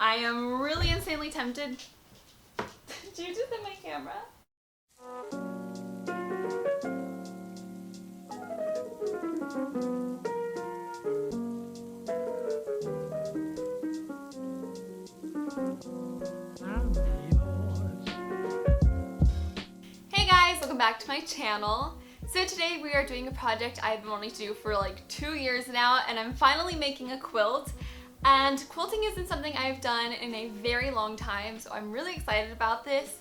I am really insanely tempted. Did you just hit my camera? Hey guys, welcome back to my channel. So today we are doing a project I've been wanting to do for like 2 years now, and I'm finally making a quilt. And quilting isn't something I've done in a very long time, so I'm really excited about this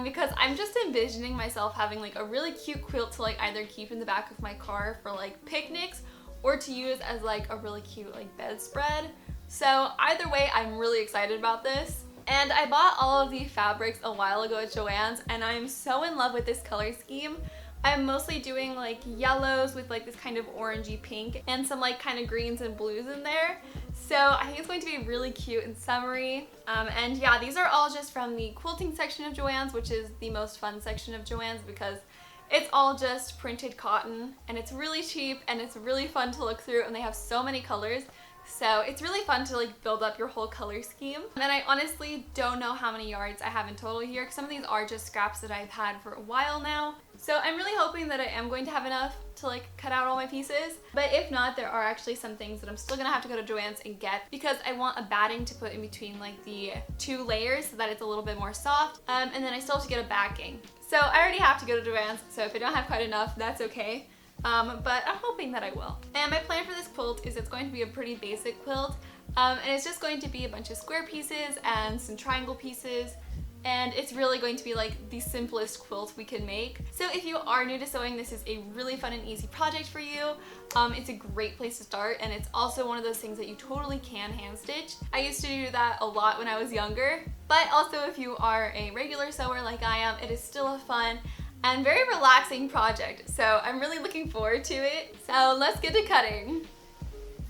because I'm just envisioning myself having like a really cute quilt to like either keep in the back of my car for like picnics or to use as like a really cute like bedspread. So either way, I'm really excited about this. And I bought all of the fabrics a while ago at Joann's, and I'm so in love with this color scheme. I'm mostly doing like yellows with like this kind of orangey pink and some like kind of greens and blues in there. So I think it's going to be really cute and summery. And yeah, these are all just from the quilting section of Joann's, which is the most fun section of Joann's because it's all just printed cotton and it's really cheap and it's really fun to look through, and they have so many colors. So it's really fun to like build up your whole color scheme. And I honestly don't know how many yards I have in total here because some of these are just scraps that I've had for a while now. So I'm really hoping that I am going to have enough to like cut out all my pieces. But if not, there are actually some things that I'm still gonna have to go to Joann's and get because I want a batting to put in between like the 2 layers so that it's a little bit more soft. And then I still have to get a backing. So I already have to go to Joann's, so if I don't have quite enough, that's okay. But I'm hoping that I will. And my plan for this quilt is it's going to be a pretty basic quilt. And it's just going to be a bunch of square pieces and some triangle pieces. And it's really going to be like the simplest quilt we can make. So if you are new to sewing, this is a really fun and easy project for you. It's a great place to start, and it's also one of those things that you totally can hand stitch. I used to do that a lot when I was younger, but also if you are a regular sewer like I am, it is still a fun and very relaxing project. So I'm really looking forward to it. So let's get to cutting.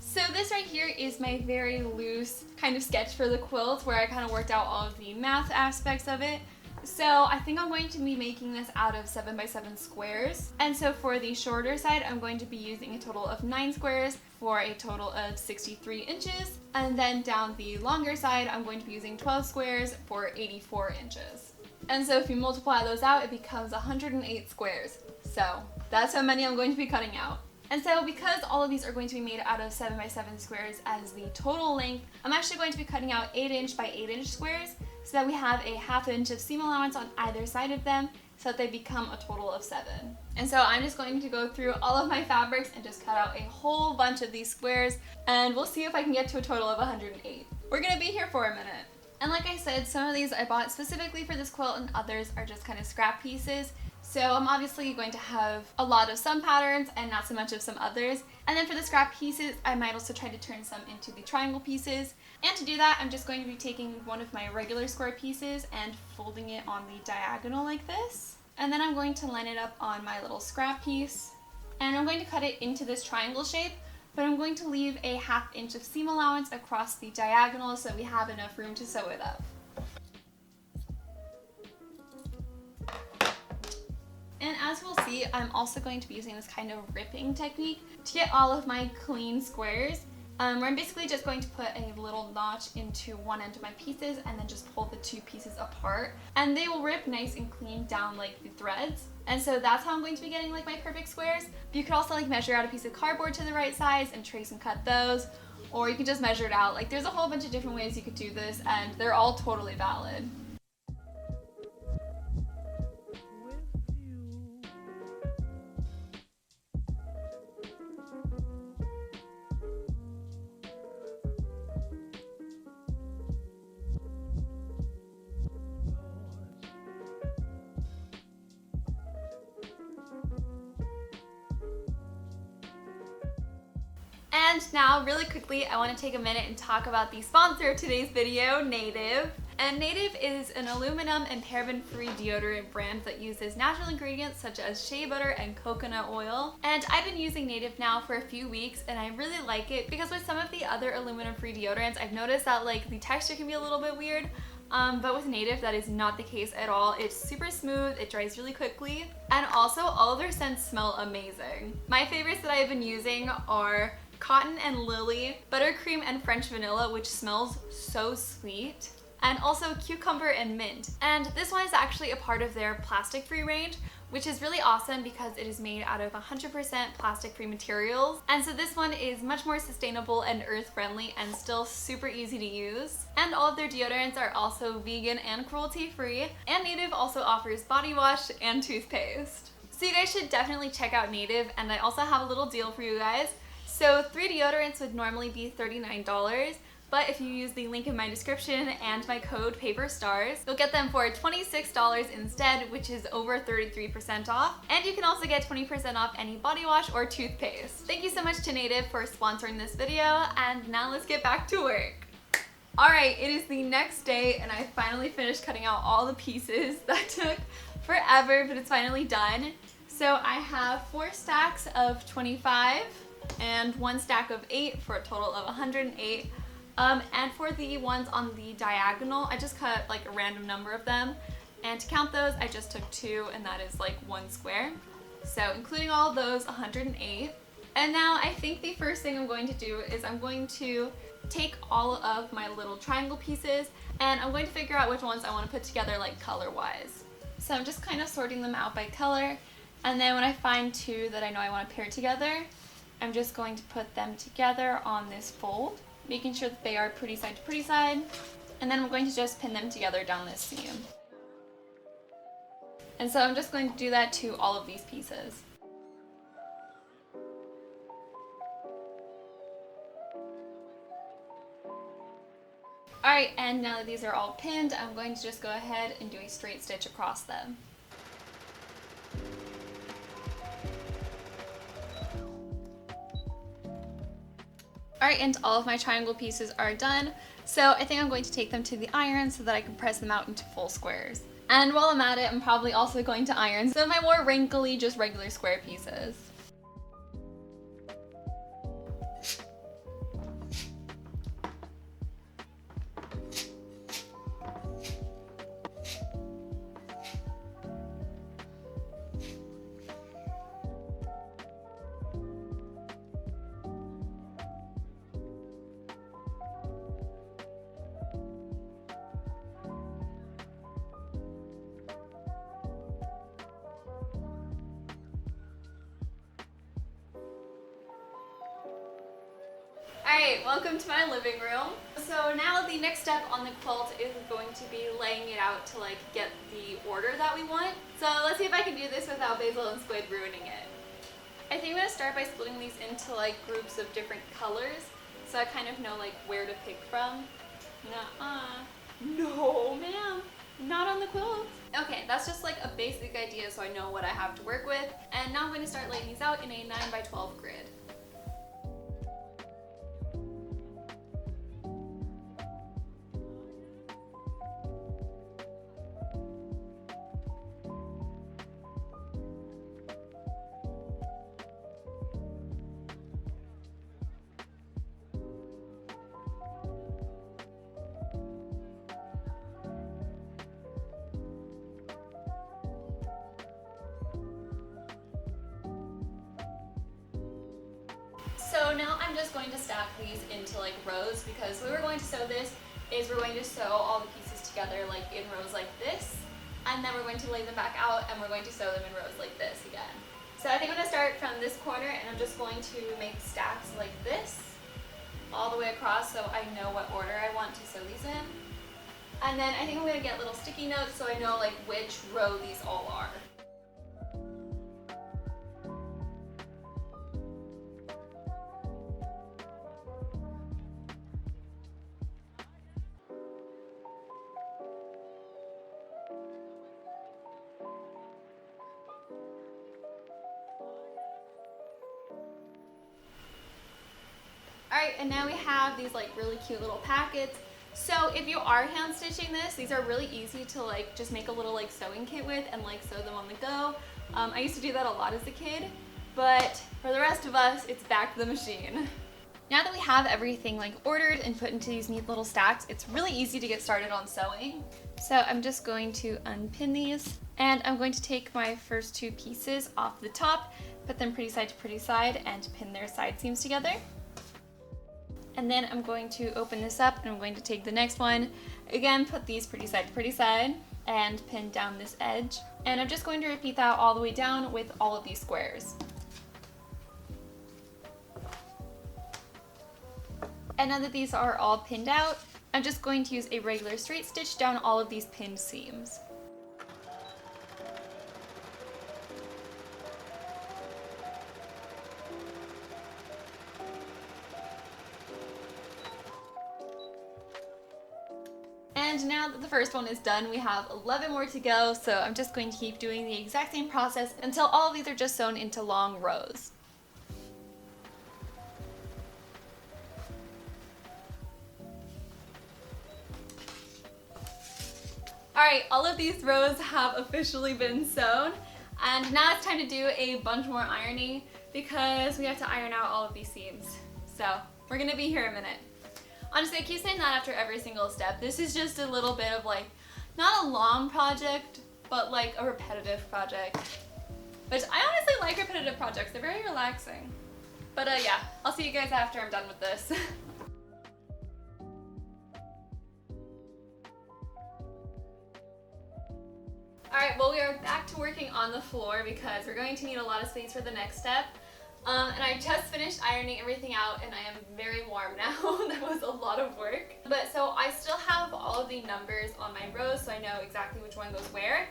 So this right here is my very loose kind of sketch for the quilt where I kind of worked out all of the math aspects of it. So I think I'm going to be making this out of 7x7 squares. And so for the shorter side, I'm going to be using a total of 9 squares for a total of 63 inches. And then down the longer side, I'm going to be using 12 squares for 84 inches. And so if you multiply those out, it becomes 108 squares. So that's how many I'm going to be cutting out. And so because all of these are going to be made out of 7x7 squares as the total length, I'm actually going to be cutting out 8" by 8" squares so that we have a 1/2 inch of seam allowance on either side of them so that they become a total of 7. And so I'm just going to go through all of my fabrics and just cut out a whole bunch of these squares, and we'll see if I can get to a total of 108. We're gonna be here for a minute. And like I said, some of these I bought specifically for this quilt and others are just kind of scrap pieces. So I'm obviously going to have a lot of some patterns and not so much of some others. And then for the scrap pieces, I might also try to turn some into the triangle pieces. And to do that, I'm just going to be taking one of my regular square pieces and folding it on the diagonal like this. And then I'm going to line it up on my little scrap piece. And I'm going to cut it into this triangle shape, but I'm going to leave a 1/2 inch of seam allowance across the diagonal so we have enough room to sew it up. And as we'll see, I'm also going to be using this kind of ripping technique to get all of my clean squares, where I'm basically just going to put a little notch into one end of my pieces and then just pull the 2 pieces apart. And they will rip nice and clean down like the threads. And so that's how I'm going to be getting like my perfect squares. But you could also like measure out a piece of cardboard to the right size and trace and cut those. Or you can just measure it out. Like there's a whole bunch of different ways you could do this, and they're all totally valid. And now, really quickly, I want to take a minute and talk about the sponsor of today's video, Native. And Native is an aluminum and paraben-free deodorant brand that uses natural ingredients such as shea butter and coconut oil. And I've been using Native now for a few weeks, and I really like it because with some of the other aluminum-free deodorants, I've noticed that like the texture can be a little bit weird. But with Native, that is not the case at all. It's super smooth, it dries really quickly, and also all of their scents smell amazing. My favorites that I've been using are Cotton and Lily, Buttercream and French Vanilla, which smells so sweet, and also Cucumber and Mint. And this one is actually a part of their plastic-free range, which is really awesome because it is made out of 100% plastic-free materials. And so this one is much more sustainable and earth-friendly and still super easy to use. And all of their deodorants are also vegan and cruelty-free. And Native also offers body wash and toothpaste. So you guys should definitely check out Native, and I also have a little deal for you guys. So 3 deodorants would normally be $39, but if you use the link in my description and my code PaperStxrs, you'll get them for $26 instead, which is over 33% off. And you can also get 20% off any body wash or toothpaste. Thank you so much to Native for sponsoring this video, and now let's get back to work. Alright, it is the next day and I finally finished cutting out all the pieces. That took forever, but it's finally done. So I have 4 stacks of 25 and 1 stack of 8 for a total of 108. And for the ones on the diagonal, I just cut like a random number of them. And to count those, I just took 2, and that is like 1 square. So including all of those, 108. And now I think the first thing I'm going to do is I'm going to take all of my little triangle pieces and I'm going to figure out which ones I want to put together like color-wise. So I'm just kind of sorting them out by color. And then when I find 2 that I know I want to pair together, I'm just going to put them together on this fold, making sure that they are pretty side to pretty side, and then I'm going to just pin them together down this seam. And so I'm just going to do that to all of these pieces. Alright, and now that these are all pinned, I'm going to just go ahead and do a straight stitch across them. Alright, and all of my triangle pieces are done, so I think I'm going to take them to the iron so that I can press them out into full squares. And while I'm at it, I'm probably also going to iron some of my more wrinkly, just regular square pieces. Alright, welcome to my living room. So now the next step on the quilt is going to be laying it out to like get the order that we want. So let's see if I can do this without Basil and Squid ruining it. I think I'm going to start by splitting these into like groups of different colors so I kind of know like where to pick from. No ma'am, not on the quilt. Okay, that's just like a basic idea so I know what I have to work with. And now I'm going to start laying these out in a 9x12 grid. So now I'm just going to stack these into like rows, because the way we're going to sew this is we're going to sew all the pieces together like in rows like this, and then we're going to lay them back out and we're going to sew them in rows like this again. So I think I'm going to start from this corner and I'm just going to make stacks like this all the way across so I know what order I want to sew these in. And then I think I'm going to get little sticky notes so I know like which row these all are. Alright, and now we have these like really cute little packets. So if you are hand stitching this, these are really easy to like just make a little like sewing kit with and like sew them on the go. I used to do that a lot as a kid, but for the rest of us, it's back to the machine. Now that we have everything like ordered and put into these neat little stacks, it's really easy to get started on sewing. So I'm just going to unpin these, and I'm going to take my first 2 pieces off the top, put them pretty side to pretty side, and pin their side seams together. And then I'm going to open this up and I'm going to take the next one. Again, put these pretty side, and pin down this edge. And I'm just going to repeat that all the way down with all of these squares. And now that these are all pinned out, I'm just going to use a regular straight stitch down all of these pinned seams. And now that the first one is done, we have 11 more to go, so I'm just going to keep doing the exact same process until all of these are just sewn into long rows. Alright, all of these rows have officially been sewn, and now it's time to do a bunch more ironing because we have to iron out all of these seams. So we're gonna be here a minute. Honestly, I keep saying that after every single step. This is just a little bit of like, not a long project, but like a repetitive project. Which I honestly like repetitive projects, they're very relaxing. But yeah, I'll see you guys after I'm done with this. Alright, well we are back to working on the floor because we're going to need a lot of space for the next step. And I just finished ironing everything out and I am very warm now. That was a lot of work. But so I still have all of the numbers on my rows so I know exactly which one goes where.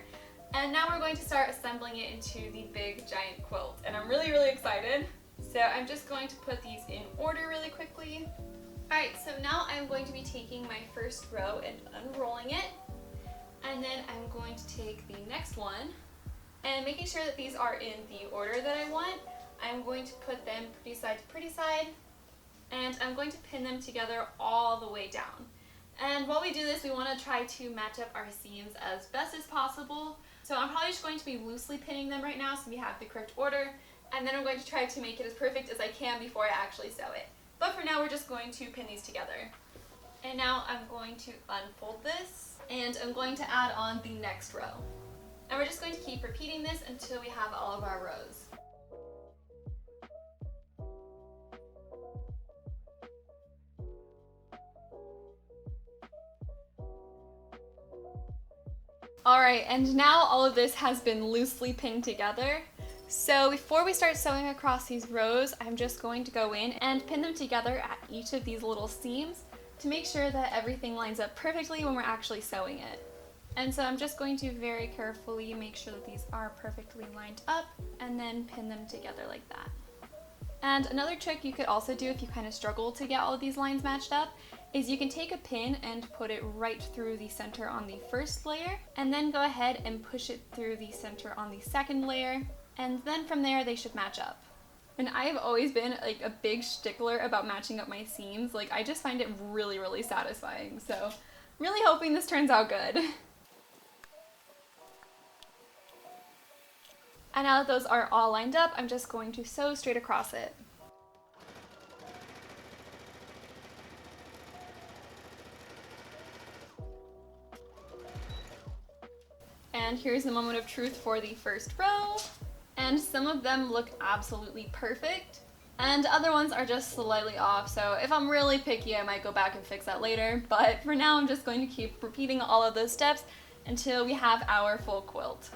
And now we're going to start assembling it into the big giant quilt. And I'm really, really excited. So I'm just going to put these in order really quickly. Alright, so now I'm going to be taking my first row and unrolling it. And then I'm going to take the next one and making sure that these are in the order that I want. I'm going to put them pretty side, and I'm going to pin them together all the way down. And while we do this, we want to try to match up our seams as best as possible. So I'm probably just going to be loosely pinning them right now so we have the correct order, and then I'm going to try to make it as perfect as I can before I actually sew it. But for now, we're just going to pin these together. And now I'm going to unfold this, and I'm going to add on the next row. And we're just going to keep repeating this until we have all of our rows. Alright, and now all of this has been loosely pinned together. So before we start sewing across these rows, I'm just going to go in and pin them together at each of these little seams to make sure that everything lines up perfectly when we're actually sewing it. And so I'm just going to very carefully make sure that these are perfectly lined up and then pin them together like that. And another trick you could also do if you kind of struggle to get all of these lines matched up is you can take a pin and put it right through the center on the first layer, and then go ahead and push it through the center on the second layer, and then from there they should match up. And I've always been like a big stickler about matching up my seams. Like I just find it really, really satisfying. So really hoping this turns out good. And now that those are all lined up, I'm just going to sew straight across it. And here's the moment of truth for the first row. And some of them look absolutely perfect, and other ones are just slightly off, so if I'm really picky I might go back and fix that later, but for now I'm just going to keep repeating all of those steps until we have our full quilt.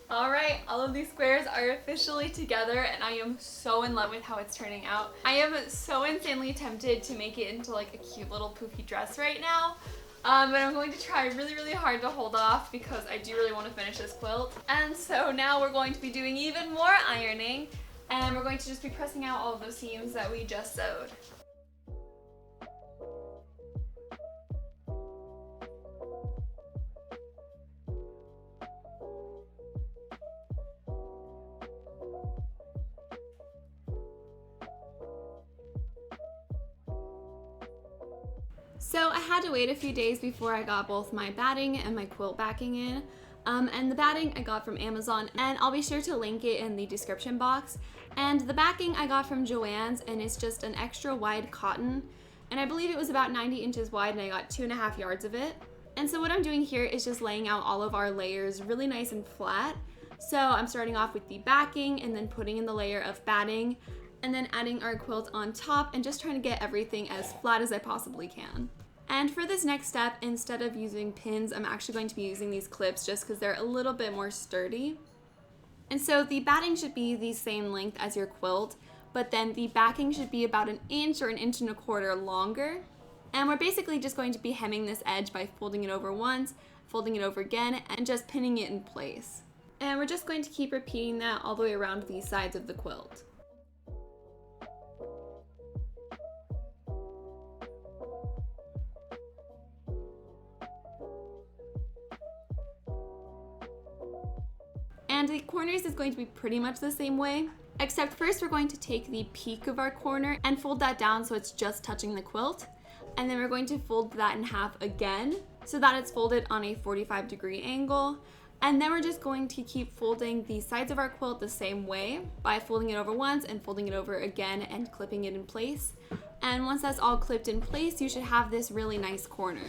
Alright, all of these squares are officially together and I am so in love with how it's turning out. I am so insanely tempted to make it into like a cute little poofy dress right now. But I'm going to try really, really hard to hold off because I do really want to finish this quilt. And so now we're going to be doing even more ironing, and we're going to just be pressing out all of those seams that we just sewed. So I had to wait a few days before I got both my batting and my quilt backing in. And the batting I got from Amazon, and I'll be sure to link it in the description box. And the backing I got from Joann's, and it's just an extra wide cotton. And I believe it was about 90 inches wide and I got 2.5 yards of it. And so what I'm doing here is just laying out all of our layers really nice and flat. So I'm starting off with the backing and then putting in the layer of batting and then adding our quilt on top and just trying to get everything as flat as I possibly can. And for this next step, instead of using pins, I'm actually going to be using these clips just because they're a little bit more sturdy. And so the batting should be the same length as your quilt, but then the backing should be about 1 inch or 1.25 inches longer. And we're basically just going to be hemming this edge by folding it over once, folding it over again, and just pinning it in place. And we're just going to keep repeating that all the way around the sides of the quilt. And the corners is going to be pretty much the same way, except first we're going to take the peak of our corner and fold that down so it's just touching the quilt. And then we're going to fold that in half again so that it's folded on a 45-degree angle. And then we're just going to keep folding the sides of our quilt the same way by folding it over once and folding it over again and clipping it in place. And once that's all clipped in place, you should have this really nice corner.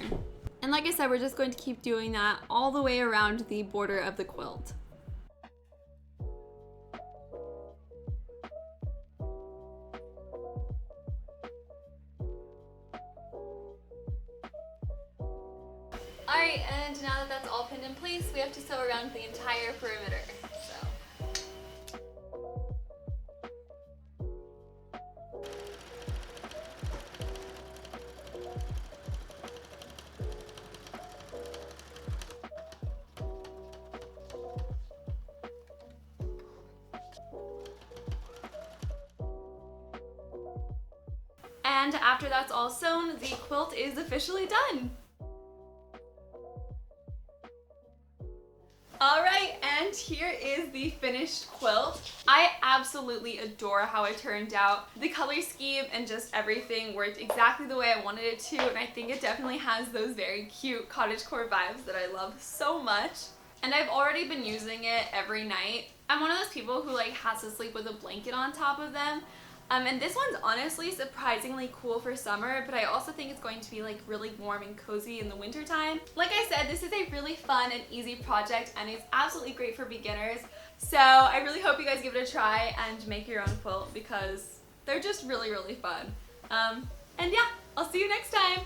And like I said, we're just going to keep doing that all the way around the border of the quilt. Alright, and now that that's all pinned in place, we have to sew around the entire perimeter. And after that's all sewn, the quilt is officially done. Alright, and here is the finished quilt. I absolutely adore how it turned out. The color scheme and just everything worked exactly the way I wanted it to, and I think it definitely has those very cute cottagecore vibes that I love so much. And I've already been using it every night. I'm one of those people who has to sleep with a blanket on top of them. And this one's honestly surprisingly cool for summer, but I also think it's going to be really warm and cozy in the winter time. Like I said, this is a really fun and easy project and it's absolutely great for beginners. So I really hope you guys give it a try and make your own quilt because they're just really, really fun. And yeah, I'll see you next time.